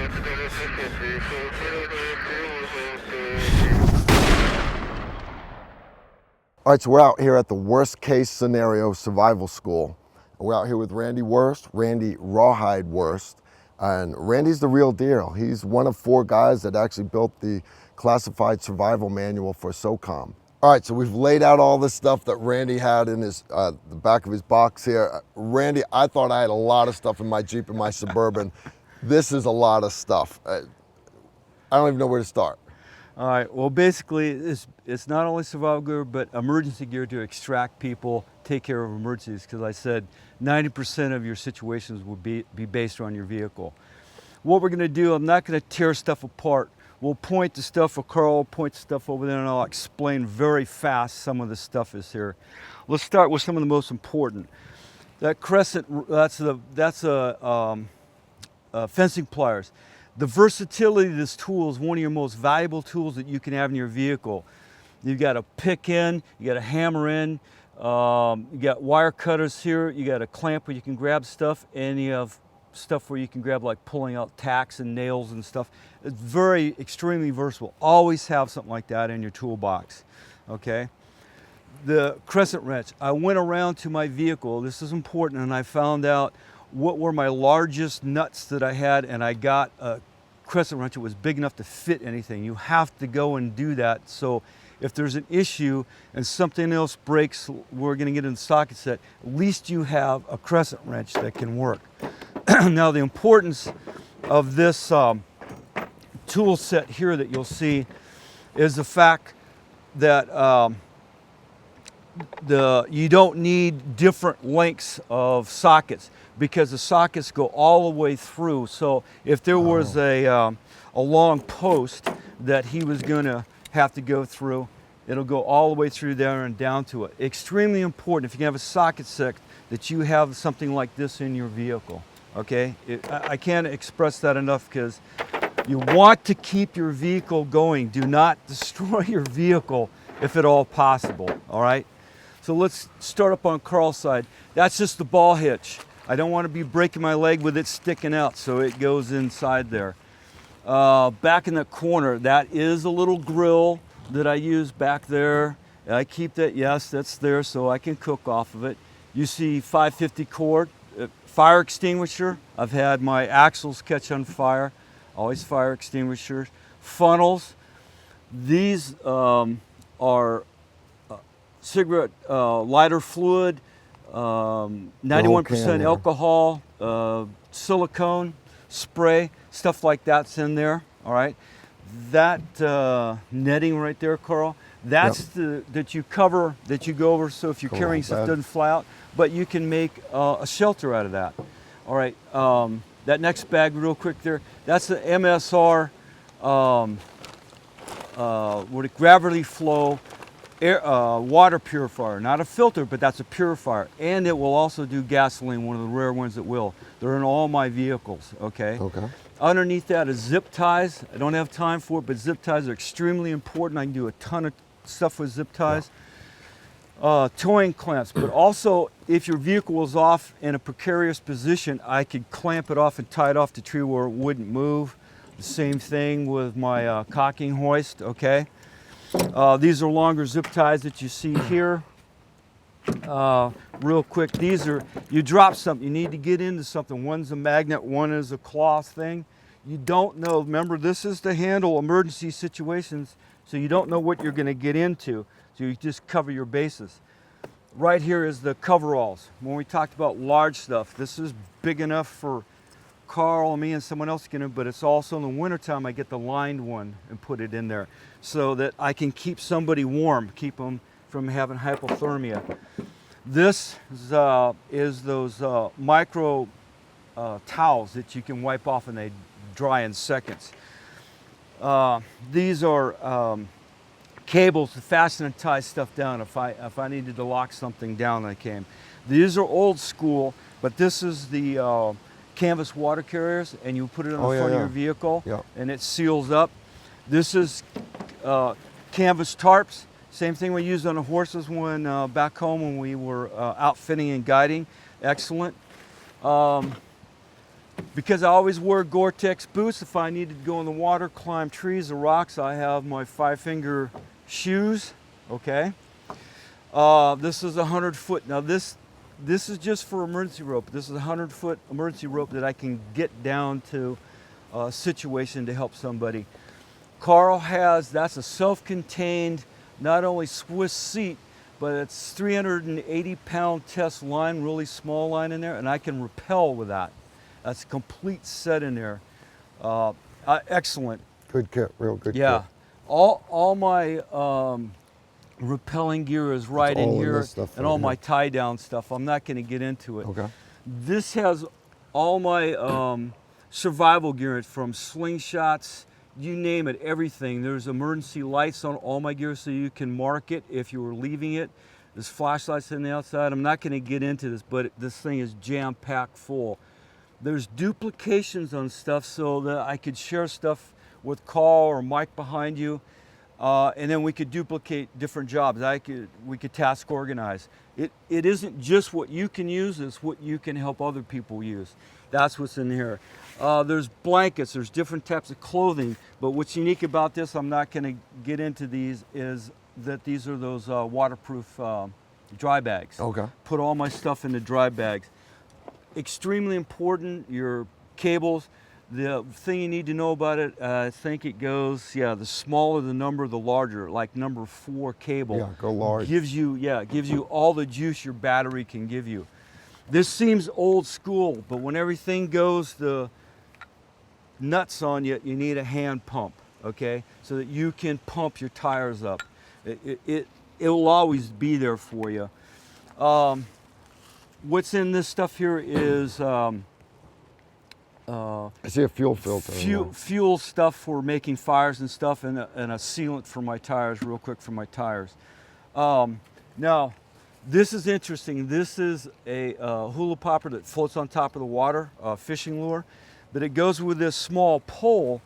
All right, so we're out here at the Worst Case Scenario Survival School. We're out here with Randy Wurst, Randy Rawhide Wurst, and Randy's the real deal. He's one of 4 guys that actually built the classified survival manual for SOCOM. All right, so we've laid out all the stuff that Randy had in his the back of his box here. Randy, I thought I had a lot of stuff in my Jeep and my Suburban. This is a lot of stuff. I don't even know where to start. All right, well basically it's not only survival gear but emergency gear to extract people, take care of emergencies, because I said 90% of your situations will be based on your vehicle. What we're gonna do, I'm not gonna tear stuff apart. We'll point to stuff, or Carl will point to stuff over there, and I'll explain very fast some of the stuff is here. Let's start with some of the most important. That Crescent, that's fencing pliers. The versatility of this tool is one of your most valuable tools that you can have in your vehicle. You've got a pick in, you got a hammer in, you got wire cutters here, you got a clamp where you can grab stuff, and you have stuff where you can grab, like pulling out tacks and nails and stuff. It's very, extremely versatile. Always have something like that in your toolbox, okay? The Crescent Wrench. I went around to my vehicle, this is important, and I found out what were my largest nuts that I had, and I got a Crescent Wrench that was big enough to fit anything. You have to go and do that, so if there's an issue and something else breaks, we're gonna get in the socket set, at least you have a Crescent Wrench that can work. Now the importance of this tool set here that you'll see is the fact that you don't need different lengths of sockets, because the sockets go all the way through. So if there was a long post that he was going to have to go through, it'll go all the way through there and down to it. Extremely important, if you can have a socket set, that you have something like this in your vehicle, okay? I can't express that enough, because you want to keep your vehicle going. Do not destroy your vehicle if at all possible, all right? So let's start up on Carl's side. That's just the ball hitch. I don't want to be breaking my leg with it sticking out, so it goes inside there. Back in the corner, that is a little grill that I use back there. I keep that, yes, that's there so I can cook off of it. You see 550 cord, fire extinguisher. I've had my axles catch on fire, always fire extinguishers. Funnels, these are cigarette lighter fluid, 91% alcohol, silicone spray, stuff like that's in there, all right? That netting right there, Carl, that's that you cover, that you go over, so if you're carrying stuff, it doesn't fly out, but you can make a shelter out of that. All right, that next bag real quick there, that's the MSR gravity flow water purifier, not a filter, but that's a purifier, and it will also do gasoline, one of the rare ones that will. They're in all my vehicles, okay? Okay. Underneath that is zip ties. I don't have time for it, but zip ties are extremely important. I can do a ton of stuff with zip ties. Towing clamps, but also if your vehicle was off in a precarious position, I could clamp it off and tie it off the tree where it wouldn't move. The same thing with my cocking hoist, okay? These are longer zip ties that you see here. Real quick, these are, you drop something, you need to get into something. One's a magnet, one is a cloth thing. You don't know, remember this is to handle emergency situations, so you don't know what you're going to get into, so you just cover your bases. Right here is the coveralls. When we talked about large stuff, this is big enough for Carl and me and someone else to get in, but it's also in the wintertime I get the lined one and put it in there so that I can keep somebody warm, keep them from having hypothermia. This is those micro towels that you can wipe off and they dry in seconds. These are cables to fasten and tie stuff down if I needed to lock something down. I can. These are old school, but this is the canvas water carriers, and you put it on the front of your vehicle, and it seals up. This is canvas tarps. Same thing we used on the horses when back home when we were outfitting and guiding. Excellent. because I always wear Gore-Tex boots, if I needed to go in the water, climb trees or rocks, I have my 5-finger shoes, okay? This is a 100-foot. Now this is just for emergency rope. This is a 100-foot emergency rope that I can get down to a situation to help somebody. Carl has, that's a self-contained, not only Swiss seat, but it's 380-pound test line, really small line in there, and I can rappel with that. That's a complete set in there. Excellent. Good kit, real good Yeah. kit. All my rappelling gear is right in all in here, this stuff and right all my here. tie down stuff. I'm not going to get into it. Okay. This has all my survival gear in it, from slingshots, you name it, everything. There's emergency lights on all my gear so you can mark it if you were leaving it. There's flashlights on the outside. I'm not going to get into this, but this thing is jam-packed full. There's duplications on stuff so that I could share stuff with Carl or Mike behind you, and then we could duplicate different jobs. We could task organize. It isn't just what you can use, it's what you can help other people use. That's what's in here. There's blankets, there's different types of clothing, but what's unique about this, I'm not going to get into these, is that these are those waterproof dry bags. Okay. Put all my stuff into dry bags. Extremely important, your cables. The thing you need to know about it, I think it goes, the smaller the number, the larger, like number 4 cable. Yeah, go large. Gives you all the juice your battery can give you. This seems old school, but when everything goes the nuts on you, you need a hand pump, okay? So that you can pump your tires up. It will always be there for you. What's in this stuff here is I see a fuel filter. fuel stuff for making fires and stuff, and a sealant for my tires, real quick for my tires. Now, this is interesting. This is a Hula Popper that floats on top of the water, a fishing lure, but it goes with this small pole.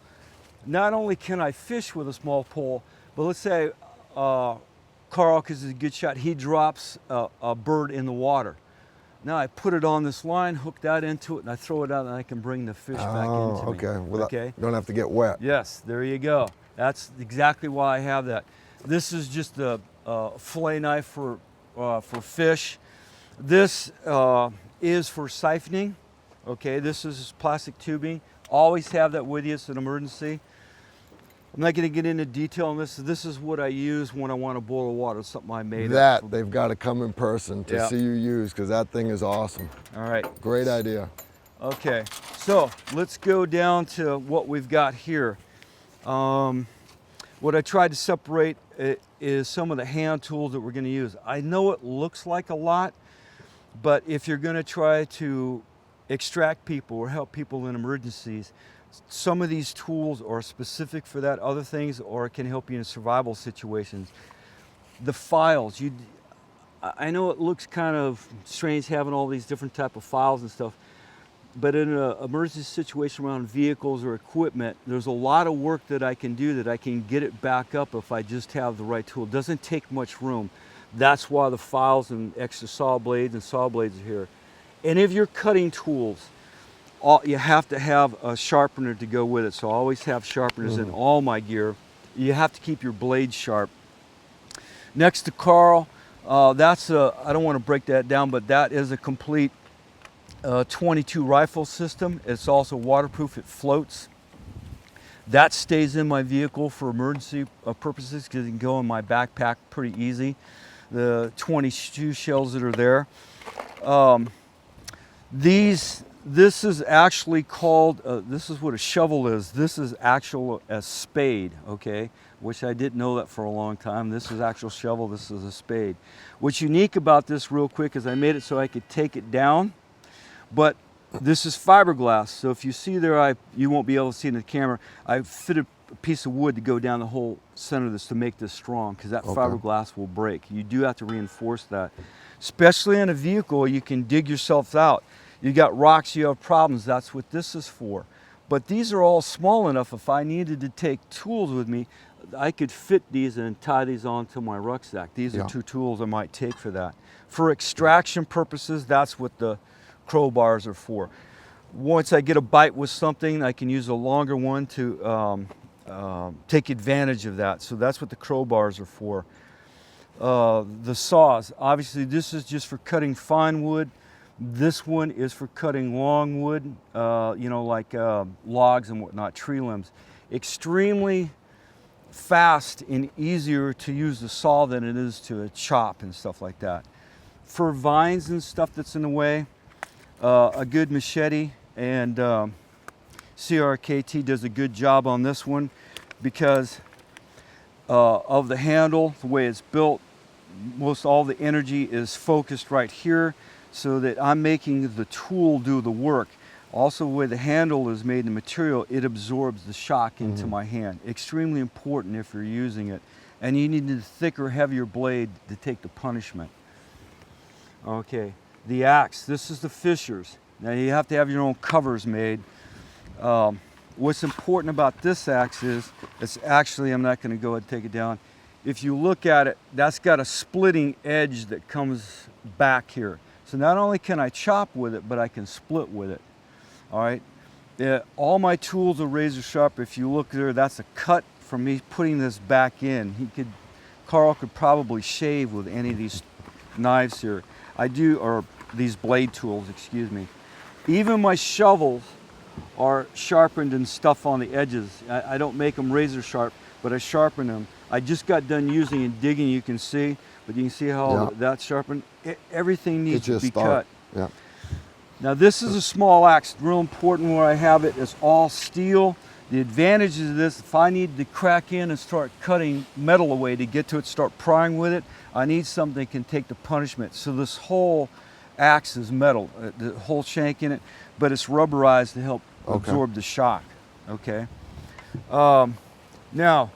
Not only can I fish with a small pole, but let's say Carl, because he's a good shot, he drops a bird in the water. Now I put it on this line, hook that into it, and I throw it out, and I can bring the fish back into me. Okay. Well, Okay. you don't have to get wet. Yes, there you go. That's exactly why I have that. This is just a fillet knife for fish. This is for siphoning. Okay, this is plastic tubing. Always have that with you. It's an emergency. I'm not going to get into detail on this. This is what I use when I want to boil water. It's something I made up. That they've got to come in person to Yeah. see you use, because that thing is awesome. All right. Great idea. Okay, so let's go down to what we've got here. What I tried to separate is some of the hand tools that we're going to use. I know it looks like a lot, but if you're going to try to extract people or help people in emergencies, some of these tools are specific for that, other things, or it can help you in survival situations. The files, I know it looks kind of strange having all these different type of files and stuff, but in an emergency situation around vehicles or equipment, there's a lot of work that I can do that I can get it back up if I just have the right tool. It doesn't take much room. That's why the files and extra saw blades are here. And if you're cutting tools, you have to have a sharpener to go with it. So I always have sharpeners in all my gear. You have to keep your blades sharp. Next to Carl, I don't want to break that down, but that is a complete 22 rifle system. It's also waterproof, it floats. That stays in my vehicle for emergency purposes because it can go in my backpack pretty easy. The 22 shells that are there. This is actually called, this is what a shovel is. This is actual a spade, okay? Which I didn't know that for a long time. This is actual shovel, this is a spade. What's unique about this real quick is I made it so I could take it down, but this is fiberglass. So if you see there, you won't be able to see in the camera, I fitted a piece of wood to go down the whole center of this to make this strong, because that fiberglass will break. You do have to reinforce that. Especially in a vehicle, you can dig yourself out. You got rocks, you have problems, that's what this is for. But these are all small enough, if I needed to take tools with me, I could fit these and tie these onto my rucksack. These are 2 tools I might take for that. For extraction purposes, that's what the crowbars are for. once I get a bite with something, I can use a longer one to take advantage of that. So that's what the crowbars are for. The saws, obviously this is just for cutting fine wood. This one is for cutting long wood, you know, like logs and whatnot, tree limbs. Extremely fast and easier to use the saw than it is to chop and stuff like that. For vines and stuff that's in the way, a good machete, and CRKT does a good job on this one because of the handle, the way it's built. Most all the energy is focused right here so that I'm making the tool do the work. Also, the way the handle is made in material, it absorbs the shock into my hand. Extremely important if you're using it. And you need a thicker, heavier blade to take the punishment. Okay, the axe, this is the fishers. Now you have to have your own covers made. What's important about this axe is, it's actually, I'm not going to go ahead and take it down. If you look at it, that's got a splitting edge that comes back here. So not only can I chop with it, but I can split with it. All right. All my tools are razor sharp. If you look there, that's a cut from me putting this back in. Carl could probably shave with any of these knives here. Or these blade tools, excuse me. Even my shovels are sharpened and stuff on the edges. I don't make them razor sharp, but I sharpen them. I just got done using and digging, you can see, but you can see how that's sharpened. Everything needs to be cut. Yeah. Now this is a small axe, real important where I have it. It's all steel. The advantages of this, if I need to crack in and start cutting metal away to get to it, start prying with it, I need something that can take the punishment. So this whole axe is metal, the whole shank in it, but it's rubberized to help absorb the shock, okay? Now,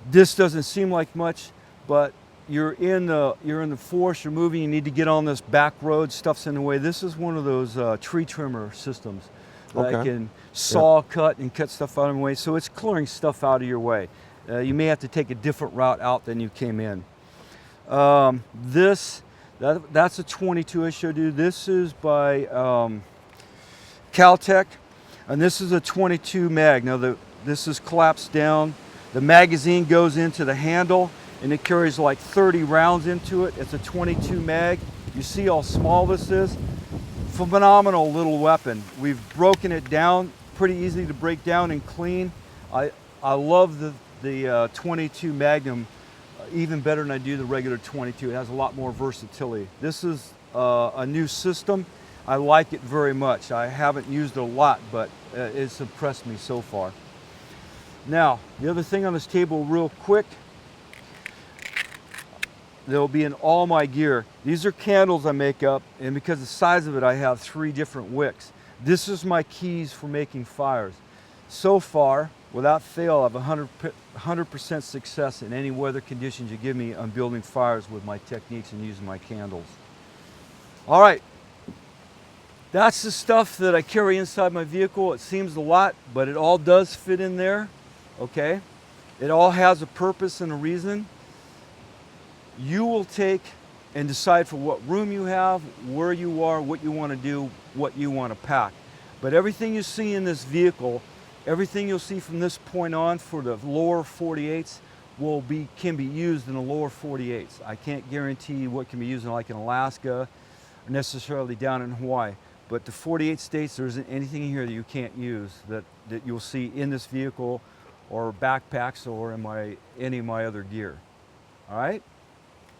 this doesn't seem like much, but you're in the forest, you're moving, you need to get on this back road, stuff's in the way. This is one of those tree trimmer systems that can saw, cut, and cut stuff out of the way. So it's clearing stuff out of your way. You may have to take a different route out than you came in. That's a 22 I showed you. This is by Caltech, and this is a 22 mag. Now this is collapsed down. The magazine goes into the handle, and it carries like 30 rounds into it. It's a 22 mag. You see how small this is? Phenomenal little weapon. We've broken it down, pretty easy to break down and clean. I love the 22 Magnum even better than I do the regular 22. It has a lot more versatility. This is a new system. I like it very much. I haven't used it a lot, but it's impressed me so far. Now, the other thing on this table real quick, they'll be in all my gear. These are candles I make up, and because of the size of it, I have 3 different wicks. This is my keys for making fires. So far, without fail, I have 100% success in any weather conditions you give me on building fires with my techniques and using my candles. All right, that's the stuff that I carry inside my vehicle. It seems a lot, but it all does fit in there, okay? It all has a purpose and a reason. You will take and decide for what room you have, where you are, what you want to do, what you want to pack. But everything you see in this vehicle, everything you'll see from this point on for the lower 48s can be used in the lower 48s. I can't guarantee what can be used in like in Alaska or necessarily down in Hawaii. But the 48 states, there isn't anything in here that you can't use that you'll see in this vehicle or backpacks or in any of my other gear. All right?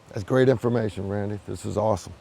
That's great information, Randy. This is awesome.